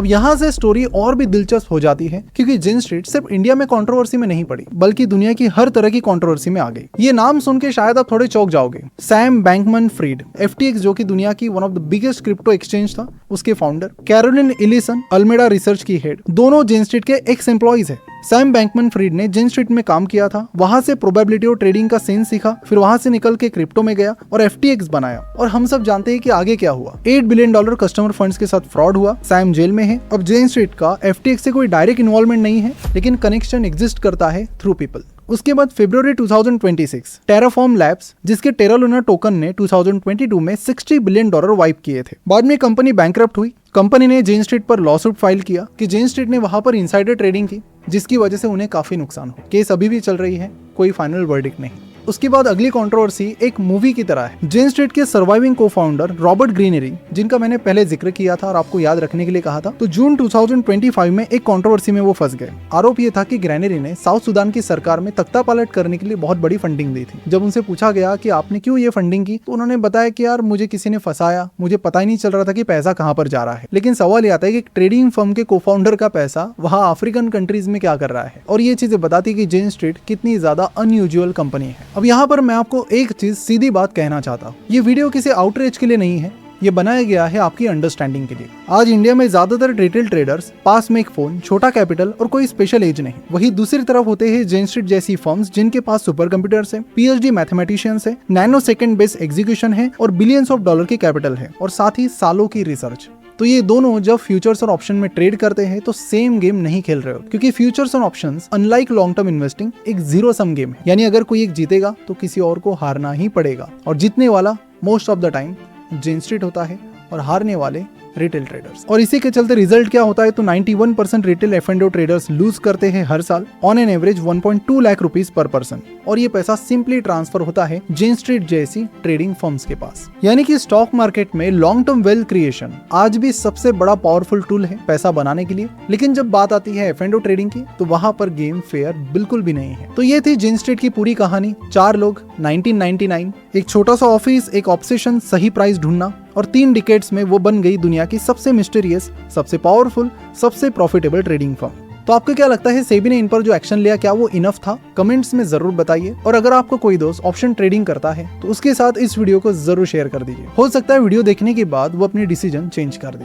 अब यहाँ से स्टोरी और भी दिलचस्प हो जाती है क्योंकि जिन स्ट्रीट सिर्फ इंडिया में कंट्रोवर्सी में नहीं पड़ी बल्कि दुनिया की हर तरह की कंट्रोवर्सी में आ गई। ये नाम सुन के शायद आप थोड़े चौंक जाओगे। सैम बैंकमैन-फ्रिड, FTX जो कि दुनिया की one of the biggest crypto exchange था, उसके फाउंडर, कैरोलिन इलिसन, अल्मेडा रिसर्च की हेड, दोनों जिन स्ट्रीट के एक्स एम्प्लॉइज है। सैम बैंकमैन-फ्रिड ने जिन स्ट्रीट में काम किया था, वहां से प्रोबेबिलिटी और ट्रेडिंग का सेंस सीखा, फिर वहां से निकल के क्रिप्टो में गया और FTX बनाया। और हम सब जानते हैं कि आगे क्या हुआ। $8 बिलियन कस्टमर फंड्स के साथ फ्रॉड हुआ। सैम जेल में है। अब जिन स्ट्रीट का FTX से कोई डायरेक्ट इन्वॉल्वमेंट नहीं है, लेकिन कनेक्शन एग्जिस्ट करता है थ्रू पीपल। उसके बाद फरवरी 2026 टेराफॉर्म लैब्स, जिसके टेरा लूना टोकन ने 2022 में $60 बिलियन वाइप किए थे। बाद में कंपनी बैंकरप्ट हुई। कंपनी ने जेन स्ट्रीट पर लॉसूट फाइल किया कि जेन स्ट्रीट ने वहां पर इनसाइडर ट्रेडिंग की, जिसकी वजह से उन्हें काफी नुकसान हुआ। केस अभी भी चल रही है, कोई फाइनल वर्डिक्ट नहीं। उसके बाद अगली कंट्रोवर्सी एक मूवी की तरह है। जेन स्ट्रीट के सर्वाइविंग को-फाउंडर रॉबर्ट ग्रीनरी, जिनका मैंने पहले जिक्र किया था और आपको याद रखने के लिए कहा था, तो जून 2025 में एक कंट्रोवर्सी में वो फंस गए। आरोप ये था कि ग्रीनरी ने साउथ सुडान की सरकार में तख्ता पलट करने के लिए बहुत बड़ी फंडिंग दी थी। जब उनसे पूछा गया कि आपने क्यों ये फंडिंग की, तो उन्होंने बताया कि यार मुझे किसी ने फंसाया, मुझे पता ही नहीं चल रहा था कि पैसा कहाँ पर जा रहा है। लेकिन सवाल ये आता है कि ट्रेडिंग फर्म के को-फाउंडर का पैसा वहाँ अफ्रीकन कंट्रीज में क्या कर रहा है, और ये चीजें बताती कि जेन स्ट्रीट कितनी ज्यादा अनयूजुअल कंपनी है। अब यहाँ पर मैं आपको एक चीज सीधी बात कहना चाहता हूँ, ये वीडियो किसी आउटरीच के लिए नहीं है, ये बनाया गया है आपकी अंडरस्टैंडिंग के लिए। आज इंडिया में ज्यादातर रिटेल ट्रेडर्स पास में एक फोन, छोटा कैपिटल और कोई स्पेशल एज नहीं। वही दूसरी तरफ होते हैं जेन स्ट्रीट जैसी फर्म्स जिनके पास सुपर कंप्यूटर्स है, PhD मैथमेटिशियंस है, नैनो सेकंड बेस्ड एग्जीक्यूशन है और बिलियंस ऑफ डॉलर की कैपिटल है, और साथ ही सालों की रिसर्च। तो ये दोनों जब फ्यूचर्स और ऑप्शन में ट्रेड करते हैं तो सेम गेम नहीं खेल रहे हो, क्योंकि फ्यूचर्स और options unlike long term investing एक जीरो सम गेम है। यानी अगर कोई एक जीतेगा तो किसी और को हारना ही पड़ेगा, और जीतने वाला most of the time Jane Street होता है और हारने वाले रिटेल ट्रेडर्स। और इसी के चलते रिजल्ट क्या होता है, तो 91% रिटेल F&O ट्रेडर्स लूज करते हैं हर साल, on an average 1.2 lakh rupees पर पर्सन, और ये पैसा सिंपली ट्रांसफर होता है जेन स्ट्रीट जैसी ट्रेडिंग फर्म्स के पास। यानी कि स्टॉक मार्केट में लॉन्ग टर्म वेल्थ क्रिएशन आज भी सबसे बड़ा पावरफुल टूल है पैसा बनाने के लिए। लेकिन जब बात आती है F&O ट्रेडिंग की, तो वहां पर गेम फेयर बिल्कुल भी नहीं है। तो ये थी जेन स्ट्रीट की पूरी कहानी। 4 लोग, 1999, एक छोटा सा ऑफिस, एक ऑब्सेशन, सही प्राइस ढूंढना, और 3 डिकेड्स में वो बन गई दुनिया की सबसे मिस्टीरियस, सबसे पावरफुल, सबसे प्रॉफिटेबल ट्रेडिंग फर्म। तो आपको क्या लगता है, सेबी ने इन पर जो एक्शन लिया क्या वो इनफ था? कमेंट्स में जरूर बताइए। और अगर आपको कोई दोस्त ऑप्शन ट्रेडिंग करता है तो उसके साथ इस वीडियो को जरूर शेयर कर दीजिए। हो सकता है वीडियो देखने के बाद वो अपनी डिसीजन चेंज कर दे।